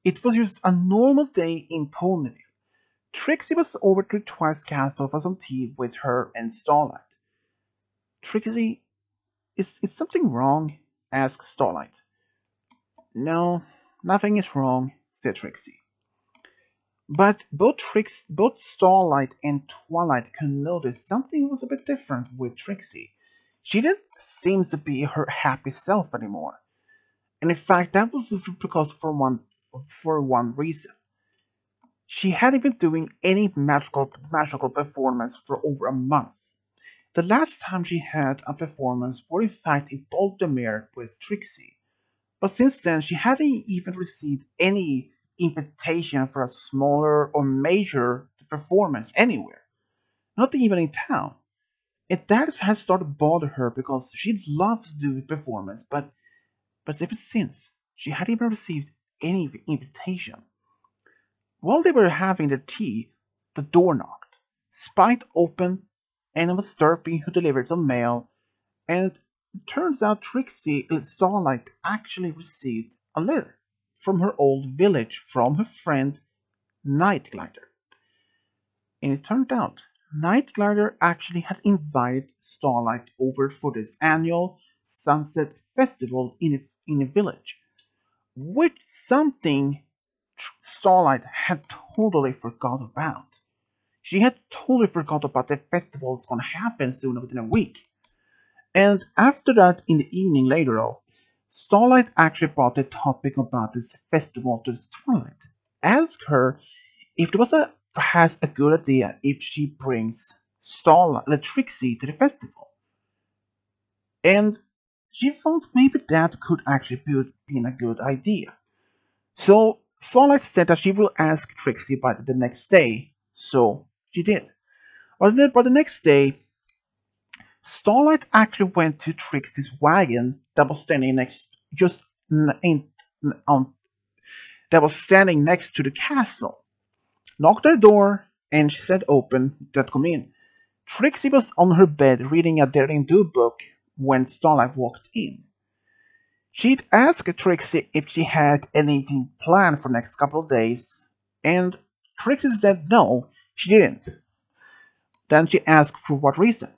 It was just a normal day in Ponyville. Trixie was over to Twice Castle for some tea with her and Starlight. Trixie, is something wrong? Asked Starlight. No, nothing is wrong, said Trixie. But both Starlight and Twilight could notice something was a bit different with Trixie. She didn't seem to be her happy self anymore. And in fact, that was because for one reason. She hadn't been doing any magical performance for over a month. The last time she had a performance was in fact in Baltimore with Trixie. But since then, she hadn't even received any invitation for a smaller or major performance anywhere, not even in town. And that has started to bother her because she'd love to do performance, but ever since, she hadn't even received any invitation. While they were having their tea, the door knocked. Spite opened, and it was Derpy who delivered some mail, and it turns out Trixie Starlight actually received a letter from her old village from her friend Night Glider. And it turned out Night Glider actually had invited Starlight over for this annual Sunset Festival in a village, which something Starlight had totally forgot about. She had totally forgot about the festival was going to happen soon within a week. And after that, in the evening later, though, Starlight actually brought the topic about this festival to Twilight. Asked her if it was perhaps a good idea if she brings Starlight, the Trixie, to the festival. And she thought maybe that could actually be a good idea. So Starlight said that she will ask Trixie by the next day. So she did. But the next day, Starlight actually went to Trixie's wagon that was standing um, that was standing next to the castle. Knocked her door, and she said, "Open, that come in." Trixie was on her bed reading a Daring Do book when Starlight walked in. She'd asked Trixie if she had anything planned for the next couple of days, and Trixie said no, she didn't. Then she asked for what reason.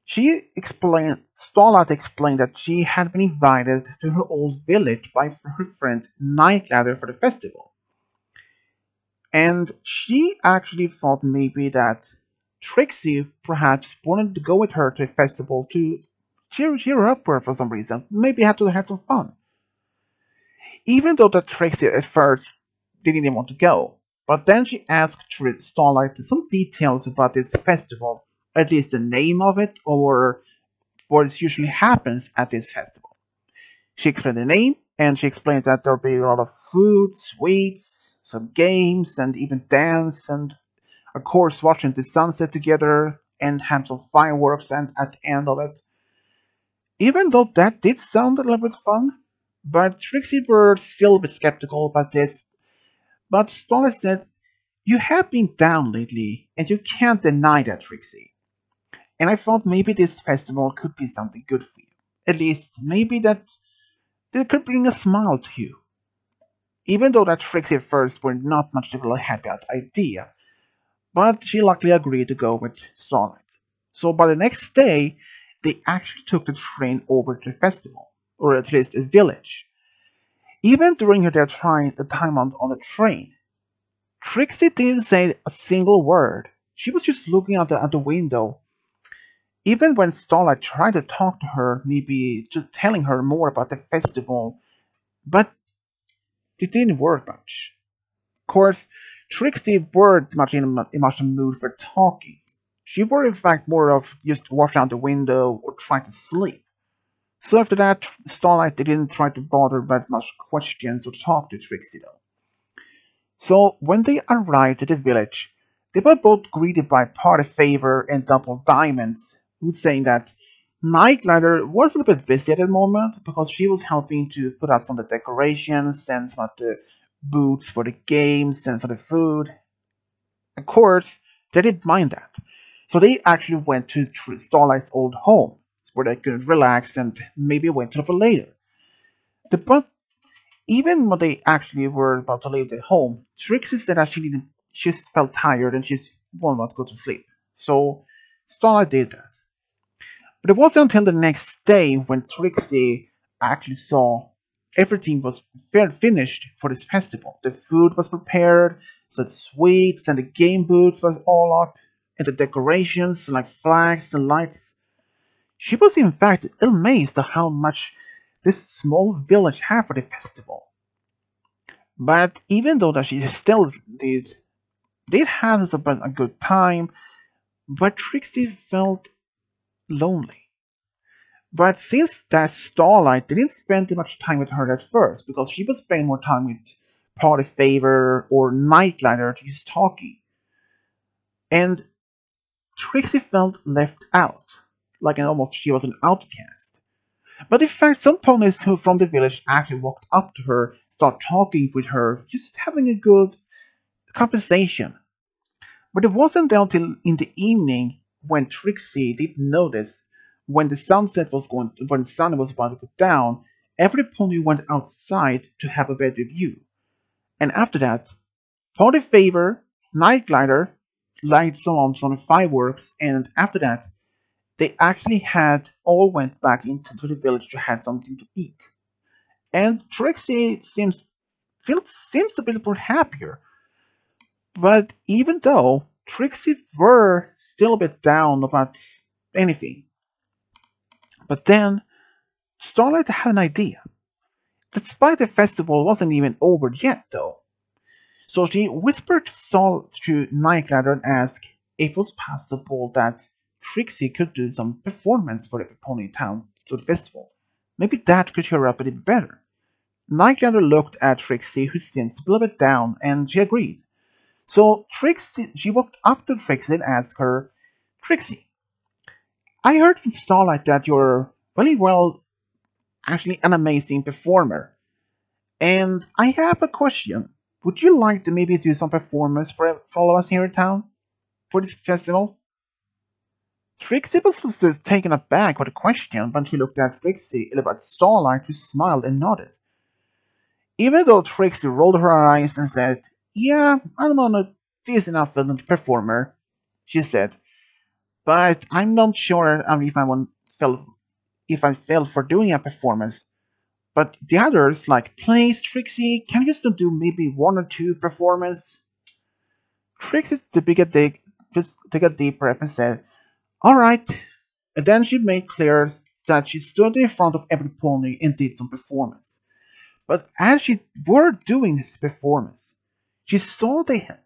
Starlight explained that she had been invited to her old village by her friend Nightladder for the festival. And she actually thought maybe that Trixie perhaps wanted to go with her to the festival to cheer her up for some reason. Maybe had to have some fun. Even though that Trixie at first didn't even want to go. But then she asked Starlight some details about this festival, at least the name of it, or what usually happens at this festival. She explained the name, and she explained that there'll be a lot of food, sweets, some games, and even dance, and of course watching the sunset together, and have some fireworks and at the end of it. Even though that did sound a little bit fun, but Trixie were still a bit skeptical about this. But Starlight said, "You have been down lately, and you can't deny that, Trixie. And I thought maybe this festival could be something good for you. At least, maybe that it could bring a smile to you." Even though that Trixie at first were not much really happy about the idea, but she luckily agreed to go with Starlight. So by the next day, they actually took the train over to the festival, or at least the village. Even during the time on the train, Trixie didn't say a single word. She was just looking at the window. Even when Starlight tried to talk to her, maybe to telling her more about the festival, but it didn't work much. Of course, Trixie weren't much in the mood for talking. She were in fact more of just watching out the window or trying to sleep. So after that, Starlight didn't try to bother that much questions or talk to Trixie though. So when they arrived at the village, they were both greeted by Party Favor and Double Diamonds, who's saying that Nightlighter was a little bit busy at the moment because she was helping to put out some of the decorations and some of the booths for the games and some of the food. Of course, they didn't mind that. So they actually went to Starlight's old home where they could relax and maybe wait till for later. The, but Even when they actually were about to leave their home, Trixie said that she just felt tired and she just wanted to go to sleep. So Starlight did that. But it wasn't until the next day when Trixie actually saw everything was finished for this festival. The food was prepared, so the sweets and the game booths was all up, and the decorations like flags and lights. She was in fact amazed at how much this small village had for the festival. But even though that she still did have a good time, but Trixie felt lonely. But since that Starlight didn't spend too much time with her at first, because she was spending more time with Party Favor or Nightlighter just talking, and Trixie felt left out, like almost she was an outcast. But in fact, some ponies who from the village actually walked up to her, start talking with her, just having a good conversation. But it wasn't until in the evening when Trixie did notice when the sun was about to go down, every pony went outside to have a better view. And after that, Party Favor, Night Glider, lights alarms on the fireworks, and after that, they actually had all went back into the village to have something to eat. And Trixie seems a bit more happier. But even though Trixie were still a bit down about anything, but then Starlight had an idea. Despite the festival wasn't even over yet, though, so she whispered to Nightglider and asked if it was possible that Trixie could do some performance for the Pony Town to the festival. Maybe that could cheer her up a little better. Nightglider looked at Trixie, who seems to be a little bit down, and she agreed. So she walked up to Trixie and asked her, Trixie, I heard from Starlight that you're really well, actually an amazing performer. And I have a question. Would you like to maybe do some performance for all of us here in town for this festival? Trixie was just taken aback by the question, but she looked at Trixie about Starlight, who smiled and nodded. Even though Trixie rolled her eyes and said, yeah, I'm not a decent enough performer, she said, but I'm not sure fell if I failed for doing a performance. But the others, like, please, Trixie, can you just do maybe one or two performance? Trixie took a deep breath and said, all right. And then she made clear that she stood in front of every pony and did some performance. But as she were doing this performance, she saw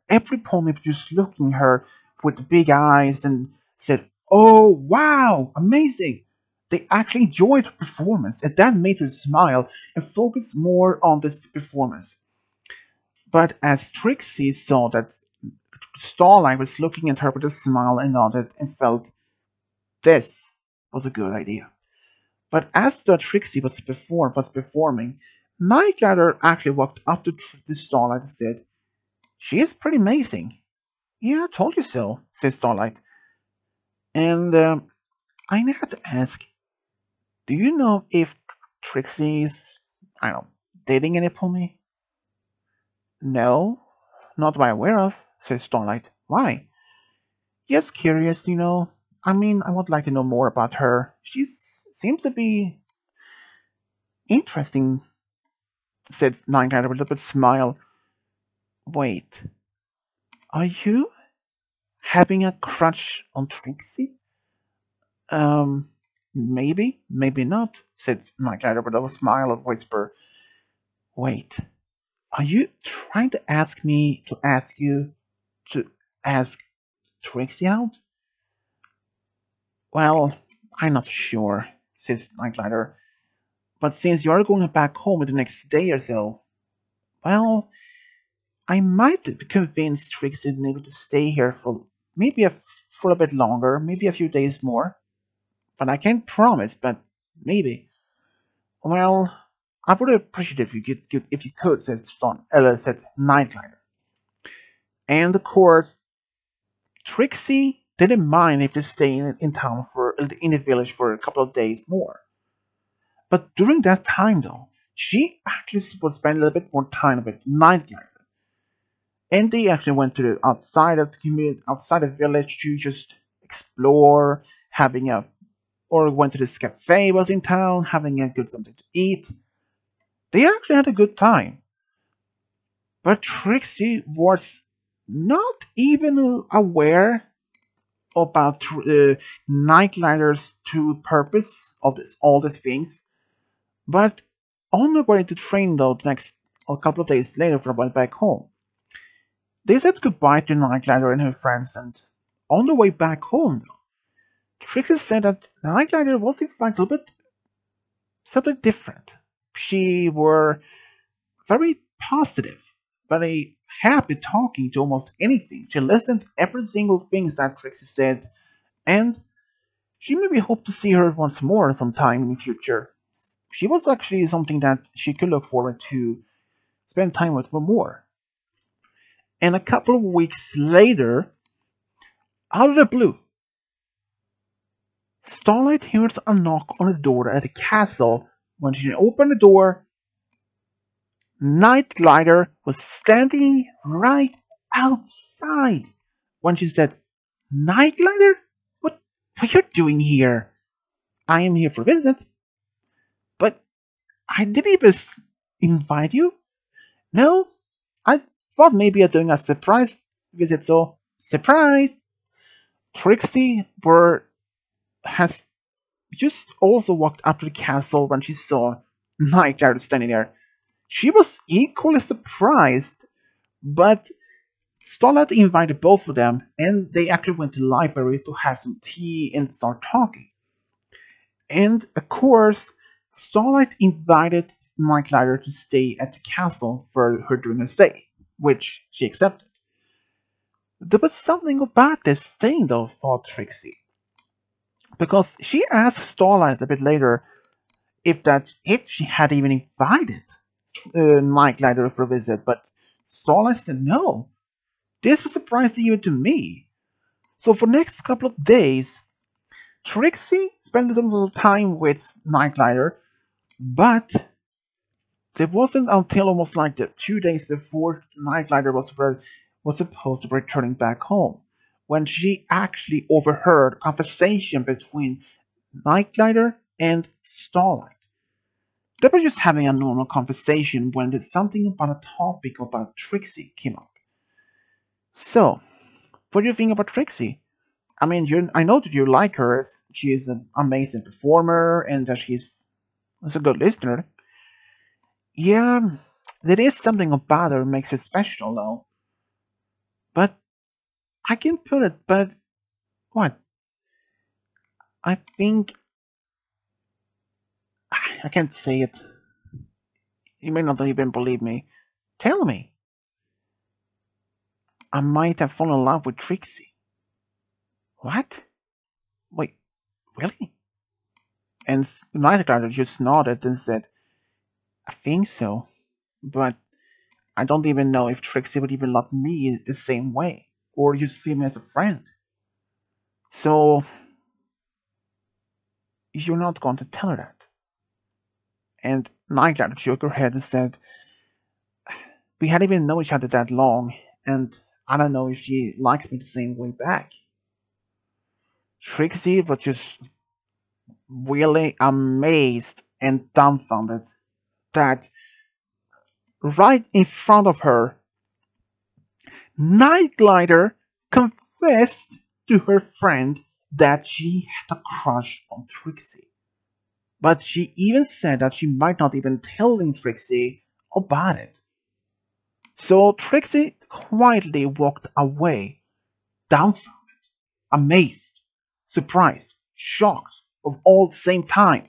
every pony just looking at her with big eyes and said, oh, wow, amazing. They actually enjoyed the performance, and that made her smile and focus more on this performance. But as Trixie saw that Starlight was looking at her with a smile and nodded and felt this was a good idea. But as the Trixie was performing, Nightglider actually walked up to the Starlight and said, she is pretty amazing. Yeah, I told you so, said Starlight. And I have to ask, do you know if Trixie is, I don't know, dating any pony? No, not that I'm aware of, said Starlight. Why? Yes, curious, I mean, I would like to know more about her. She seems to be interesting, said Nightglider with a little bit smile. Wait, are you having a crush on Trixie? Um, maybe not, said Nightglider with a smile and whisper. Wait, are you trying to ask me to ask you to ask Trixie out? Well, I'm not sure, says Nightglider. But since you're going back home the next day or so, well, I might be convinced Trixie needed to stay here maybe for a bit longer, maybe a few days more. But I can't promise, but maybe. Well, I would appreciate if you could, said Nightlighter. And of course, Trixie didn't mind if they stay in town in the village for a couple of days more. But during that time, though, she actually would spend a little bit more time with Nightlight. And they actually went to the outside of the community, outside the village to just explore, having a or went to this cafe was in town, having a good something to eat. They actually had a good time. But Trixie was not even aware about Nightlighter's true purpose of this all these things. But on the way to train though, the next a couple of days later, from went back home, they said goodbye to Nightlighter and her friends, and on the way back home, Trixie said that Nightlighter was in fact a little bit something different. She were very positive, very happy talking to almost anything. She listened to every single thing that Trixie said, and she maybe hoped to see her once more sometime in the future. She was actually something that she could look forward to spend time with more. And a couple of weeks later, out of the blue, Starlight hears a knock on the door at the castle. When she opened the door, Nightlighter was standing right outside. When she said, Nightlighter? What are you doing here? I am here for a visit. But I didn't even invite you. No, I thought maybe you're doing a surprise visit, so surprise! Trixie has just also walked up to the castle when she saw Nightlighter standing there. She was equally surprised, but Starlight invited both of them, and they actually went to the library to have some tea and start talking. And of course, Starlight invited Nightlighter to stay at the castle for her during her stay, which she accepted. There was something about this thing, though, thought Trixie, because she asked Starlight a bit later if she had even invited Nightlighter for a visit, but Starlight said no. This was surprising even to me. So for the next couple of days, Trixie spent some little time with Nightlighter, but it wasn't until almost like the 2 days before Nightlighter was supposed to be returning back home when she actually overheard a conversation between Nightlighter and Starlight. They were just having a normal conversation when something about a topic about Trixie came up. So, what do you think about Trixie? I mean, I know that you like her as she is an amazing performer and that she's a good listener. Yeah, there is something about her makes her special, though. But I can put it, but what? I think I can't say it. You may not even believe me. Tell me. I might have fallen in love with Trixie. What? Wait, really? And Nightcrawler just nodded and said, I think so. But I don't even know if Trixie would even love me the same way. Or you see me as a friend. So, you're not going to tell her that. And Nightcrawler shook her head and said, we hadn't even known each other that long, and I don't know if she likes me the same way back. Trixie was just really amazed and dumbfounded that right in front of her, Nightglider confessed to her friend that she had a crush on Trixie. But she even said that she might not even telling Trixie about it. So Trixie quietly walked away, dumbfounded, amazed, surprised, shocked, of all at the same time.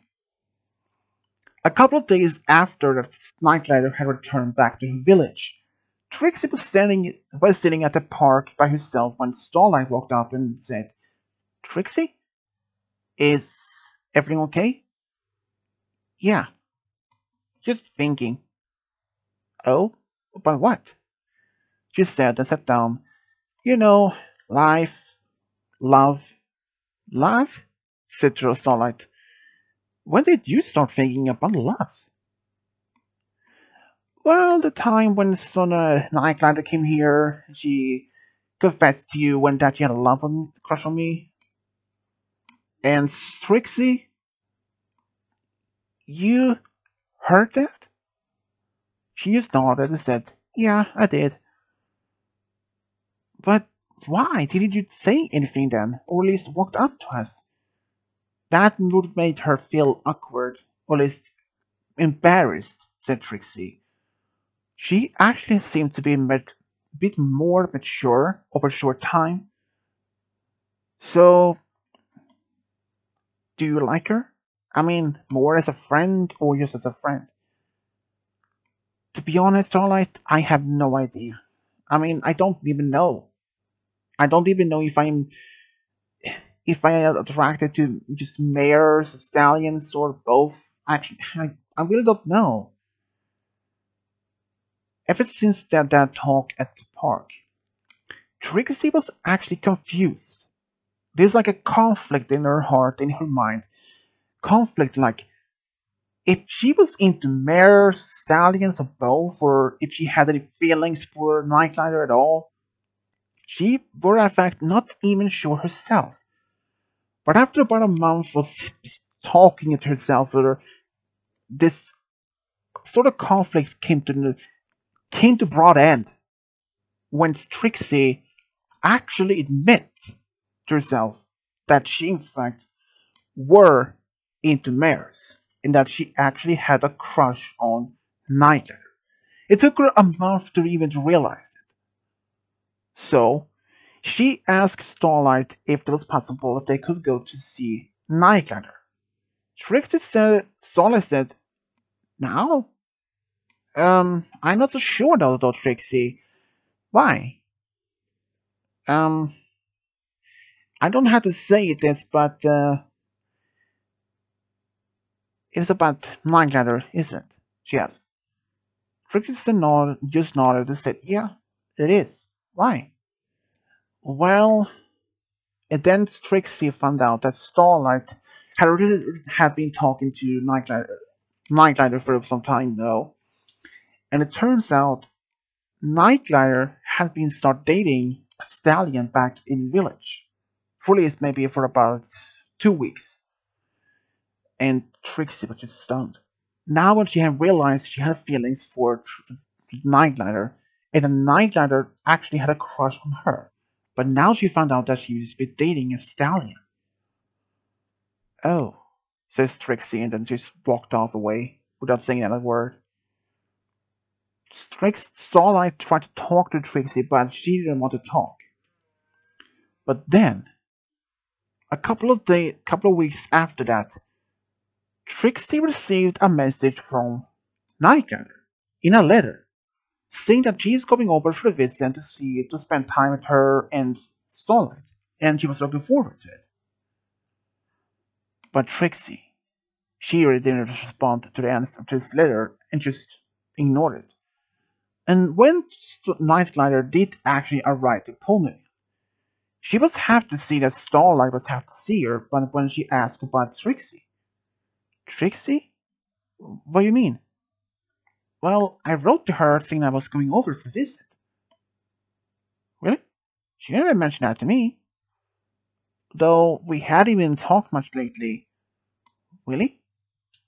A couple of days after the Nightlighter had returned back to her village, Trixie was sitting at the park by herself when Starlight walked up and said, Trixie, is everything okay? Yeah, just thinking. Oh, about what? She said and sat down. You know, life, love, love? Said Starlight. When did you start thinking about love? Well, the time when Sona Nightlighter came here, she confessed to you when that she had a crush on me. And Trixie, you heard that? She just nodded and said, "Yeah, I did." But why didn't you say anything then, or at least walked up to us? That would have made her feel awkward, or at least embarrassed, said Trixie. She actually seemed to be a bit more mature over a short time. So, do you like her? I mean, more as a friend or just as a friend? To be honest, Starlight, I have no idea. I mean, I don't even know. I don't even know if I am attracted to just mares, stallions, or both. Actually, I really don't know. Ever since that talk at the park, Trixie was actually confused. There's like a conflict in her heart, in her mind. Conflict like if she was into mares, stallions, or both, or if she had any feelings for Nightlighter at all. She were in fact not even sure herself. But after about a month of talking to herself, this sort of conflict came to broad end when Trixie actually admit to herself that she in fact were into mares and that she actually had a crush on Nightlighter. It took her a month to even realize it. So she asked Starlight if it was possible if they could go to see Nightlighter. Trixie said Starlight said, "Now? I'm not so sure though, Trixie. Why? Um, I don't have to say this, but it's about Nightlighter, isn't it?" She asked. Trixie just nodded and said, "Yeah, it is. Why?" Well, and then Trixie found out that Starlight had been talking to Nightlighter for some time now, and it turns out Nightlighter had been start dating a stallion back in village. For at least maybe for about 2 weeks, and Trixie was just stunned. Now when she had realized she had feelings for Nightlighter, and the Nightlighter actually had a crush on her. But now she found out that she was been dating a stallion. "Oh," says Trixie, and then just walked off away without saying another word. Starlight tried to talk to Trixie, but she didn't want to talk. But then, couple of weeks after that, Trixie received a message from Nightlighter in a letter saying that she's coming over for a visit to spend time with her and Starlight, and she was looking forward to it. But Trixie, she really didn't respond to the answer to his letter and just ignored it. And when Nightlighter did actually arrive to Pullman, she was happy to see that Starlight was happy to see her, but when she asked about Trixie, "Trixie? What do you mean?" "Well, I wrote to her saying I was coming over for a visit." "Really? She never mentioned that to me. Though we hadn't even talked much lately." "Really?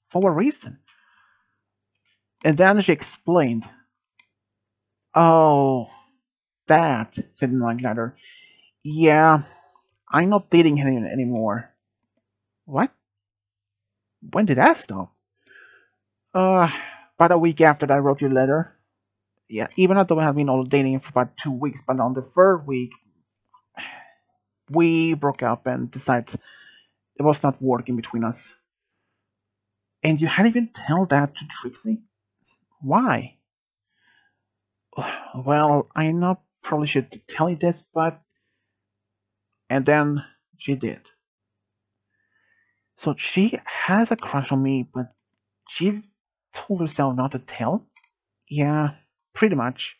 For what reason?" And then she explained. "Oh, that," said Nightlighter. "Yeah, I'm not dating him anymore." "What? When did that stop?" Uh, about a week after I wrote your letter. Yeah, even though we have been all dating for about 2 weeks, but on the third week, we broke up and decided it was not working between us. And you hadn't even tell that to Trixie? Why? Well, I not probably should tell you this, but and then she did. So she has a crush on me, but she told herself not to tell? Yeah, pretty much.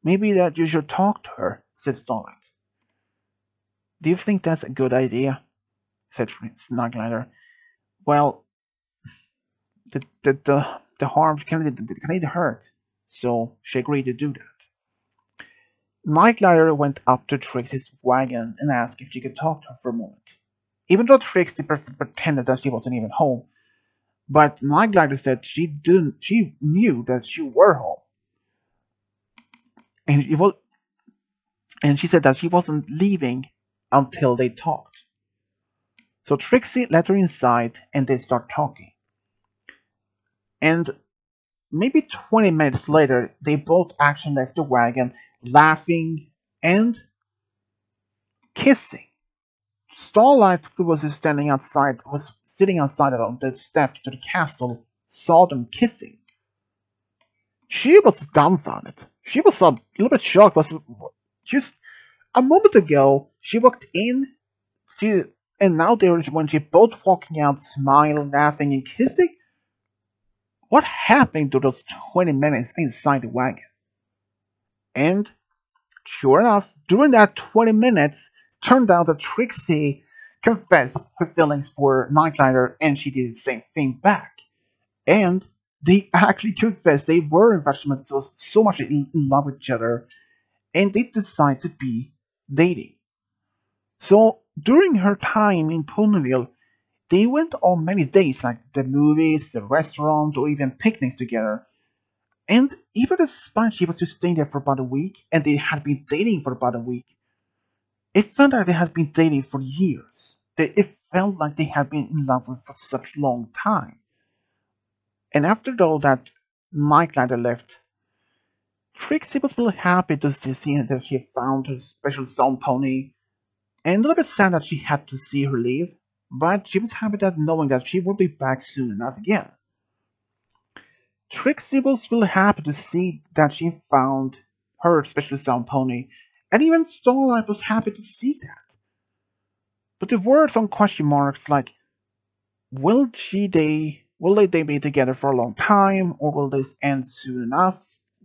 Maybe that you should talk to her, said Starlight. Do you think that's a good idea? Said Snugglighter. Well, the harm can hurt, so she agreed to do that. Nightlighter went up to Trixie's wagon and asked if she could talk to her for a moment. Even though Trixie pretended that she wasn't even home, but Nightlighter said she knew that she were home, and and she said that she wasn't leaving until they talked. So Trixie let her inside, and they start talking. And maybe 20 minutes later, they both actually left the wagon, laughing and kissing. Starlight, who was sitting outside on the steps to the castle, saw them kissing. She was dumbfounded. She was a little bit shocked. Was just a moment ago she walked in, she and now they were when she both walking out, smiling, laughing, and kissing. What happened to those 20 minutes inside the wagon? And sure enough, during that 20 minutes, turned out that Trixie confessed her feelings for Nightlighter, and she did the same thing back. And they actually confessed they were in fact so much in love with each other, and they decided to be dating. So during her time in Ponyville, they went on many dates, like the movies, the restaurant, or even picnics together. And even despite she was just staying there for about a week, and they had been dating for about a week, it felt like they had been dating for years. It felt like they had been in love for such a long time. And after all that Nightlighter left, Trixie was really happy to see that she had found her special sound pony, and a little bit sad that she had to see her leave, but she was happy that knowing that she would be back soon enough again. Trixie was really happy to see that she found her special sound pony, and even Starlight was happy to see that. But there were some question marks like, will they be together for a long time, or will this end soon enough?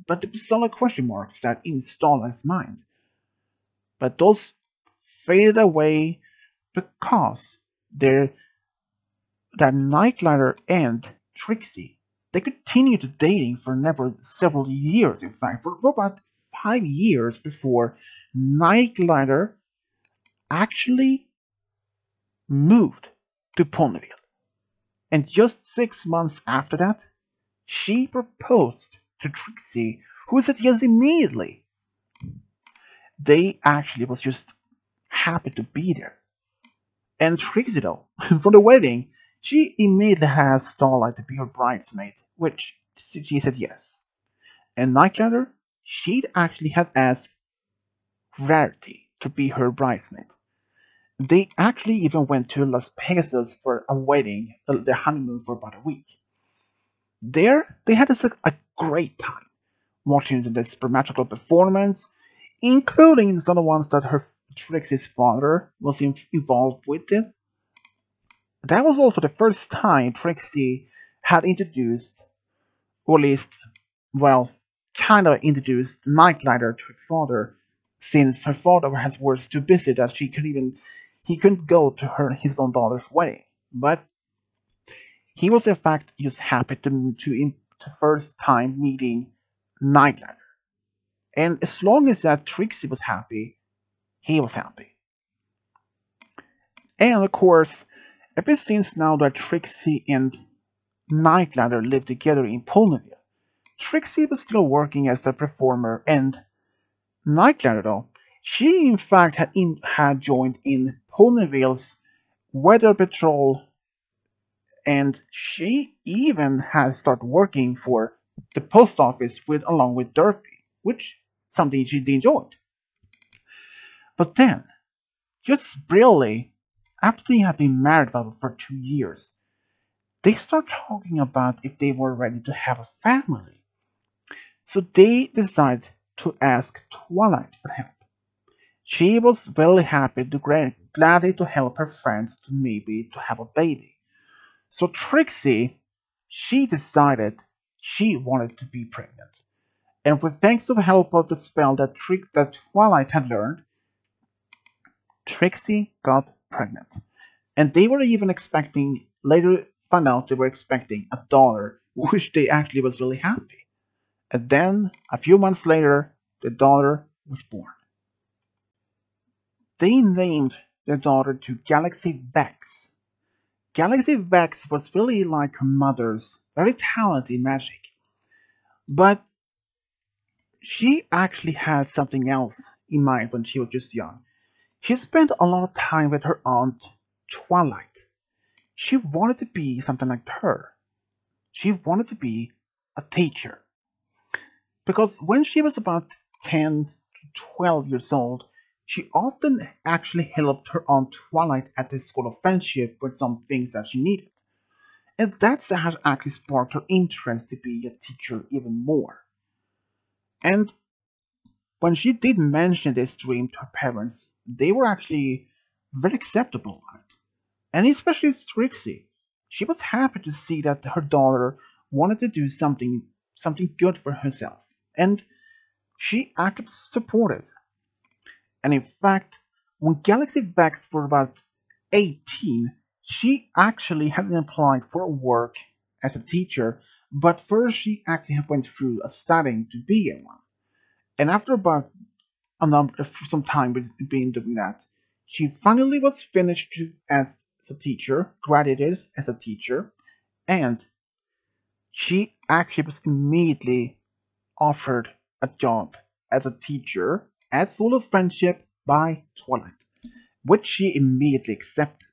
But there were still question marks that in Starlight's mind. But those faded away because there that Nightlighter and Trixie, they continued dating for several years, in fact, for about 5 years before Nightlighter actually moved to Ponyville. And just 6 months after that, she proposed to Trixie, who said yes immediately. They actually was just happy to be there. And Trixie, though, for the wedding, she immediately asked Starlight to be her bridesmaid, which she said yes. And Nightlighter, she'd actually had asked Rarity to be her bridesmaid. They actually even went to Las Pegasus for a wedding, their honeymoon for about a week. There, they had a great time watching this magical performance, including some of the ones that her Trixie's father was involved with it. That was also the first time Trixie had introduced, or at least, well, kind of introduced Nightlighter to her father, since her father was too busy that he couldn't go to his own daughter's wedding. But he was in fact just happy to first time meeting Nightlighter. And as long as that Trixie was happy, he was happy. And of course, ever since now that Trixie and Nightlighter lived together in Ponyville, Trixie was still working as a performer, and Nightlighter, though, she in fact had joined in Ponyville's weather patrol, and she even had started working for the post office along with Derpy, which something she enjoyed. But then, just brilliantly, after they had been married for 2 years, they start talking about if they were ready to have a family. So they decided to ask Twilight for help. She was very happy gladly to help her friends to maybe to have a baby. So Trixie, she decided she wanted to be pregnant. And with thanks to the help of the spell that Twilight had learned, Trixie got pregnant. And they were even expecting, later found out they were expecting a daughter which they actually was really happy. And then, a few months later, the daughter was born. They named their daughter to Galaxy Vex. Galaxy Vex was really like her mother's, very talented in magic. But she actually had something else in mind when she was just young. She spent a lot of time with her aunt, Twilight. She wanted to be something like her. She wanted to be a teacher. Because when she was about 10 to 12 years old, she often actually helped her aunt Twilight at the School of Friendship with some things that she needed. And that's has actually sparked her interest to be a teacher even more. And when she did mention this dream to her parents, they were actually very acceptable of it. And especially Trixie. She was happy to see that her daughter wanted to do something good for herself. And she actively supported. And in fact, when Galaxy Vex were about 18, she actually had applied for work as a teacher, but first she actually went through a studying to be one. And after about some time with being doing that, she finally was finished as a teacher, graduated as a teacher, and she actually was immediately offered a job as a teacher at School of Friendship by Twilight, which she immediately accepted.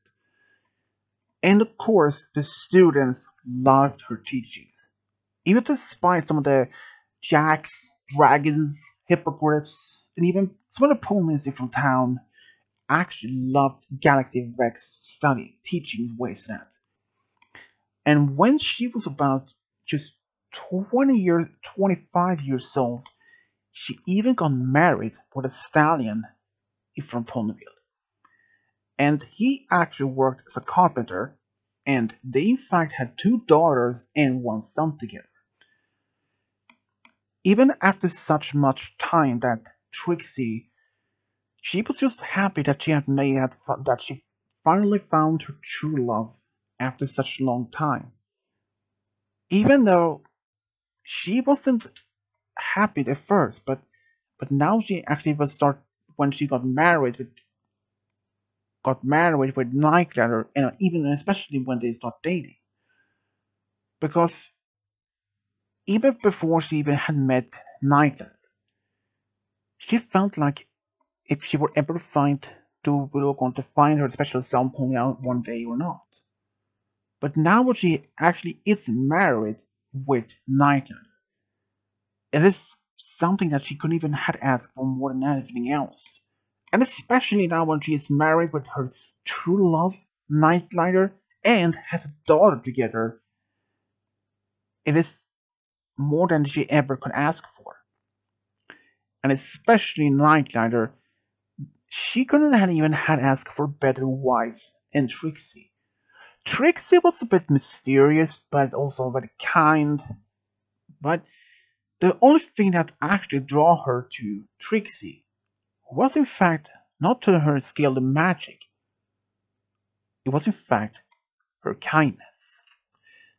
And of course, the students loved her teachings. Even despite some of the jacks, dragons, hippogriffs, and even some of the opponents from town actually loved Galaxy Rex studying, teaching ways that. And when she was about just 25 years old, she even got married with a stallion from Ponyville. And he actually worked as a carpenter, and they in fact had two daughters and one son together. Even after such much time that Trixie, she was just happy that that she finally found her true love after such a long time. Even though she wasn't happy at first, but now she actually was start when she got married with Nightcrawler, and even especially when they start dating, because even before she even had met Nightcrawler, she felt like if she were ever we were going to find her special sound pony out one day or not. But now when she actually is married with Nightcrawler, it is something that she couldn't even had asked for more than anything else. And especially now when she is married with her true love, Nightlighter, and has a daughter together, it is more than she ever could ask for. And especially Nightlighter, she couldn't have even had asked for a better wife in Trixie. Trixie was a bit mysterious, but also very kind. But the only thing that actually drew her to Trixie was in fact not to her skill in magic, it was in fact her kindness.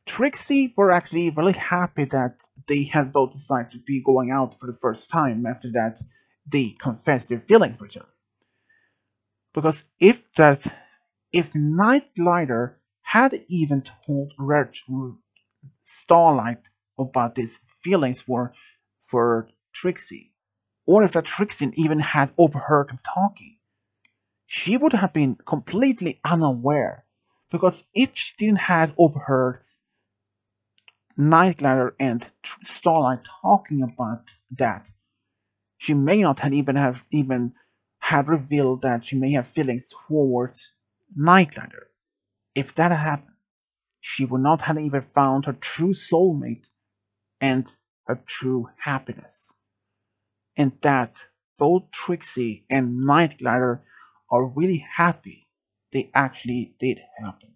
Trixie were actually really happy that they had both decided to be going out for the first time after that they confessed their feelings for each other. Because if Nightlighter had even told Red Starlight about his feelings for Trixie, or if that Trixie even had overheard him talking, she would have been completely unaware. Because if she didn't have overheard Nightglider and Starlight talking about that, she may not have even had revealed that she may have feelings towards Nightglider. If that had happened, she would not have even found her true soulmate and her true happiness. And that both Trixie and Nightglider are really happy they actually did happen.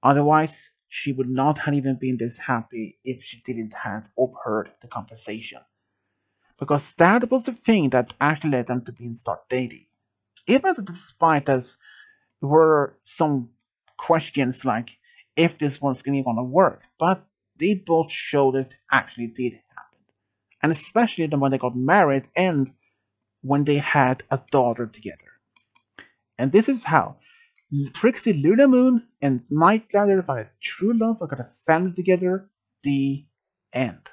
Otherwise, she would not have even been this happy if she didn't have overheard the conversation. Because that was the thing that actually led them to being start dating. Even despite there were some questions like if this was going to work, but they both showed it actually did happen. And especially when they got married and when they had a daughter together. And this is how Trixie Lulamoon and Night Glider found a true love and got a family together. The end.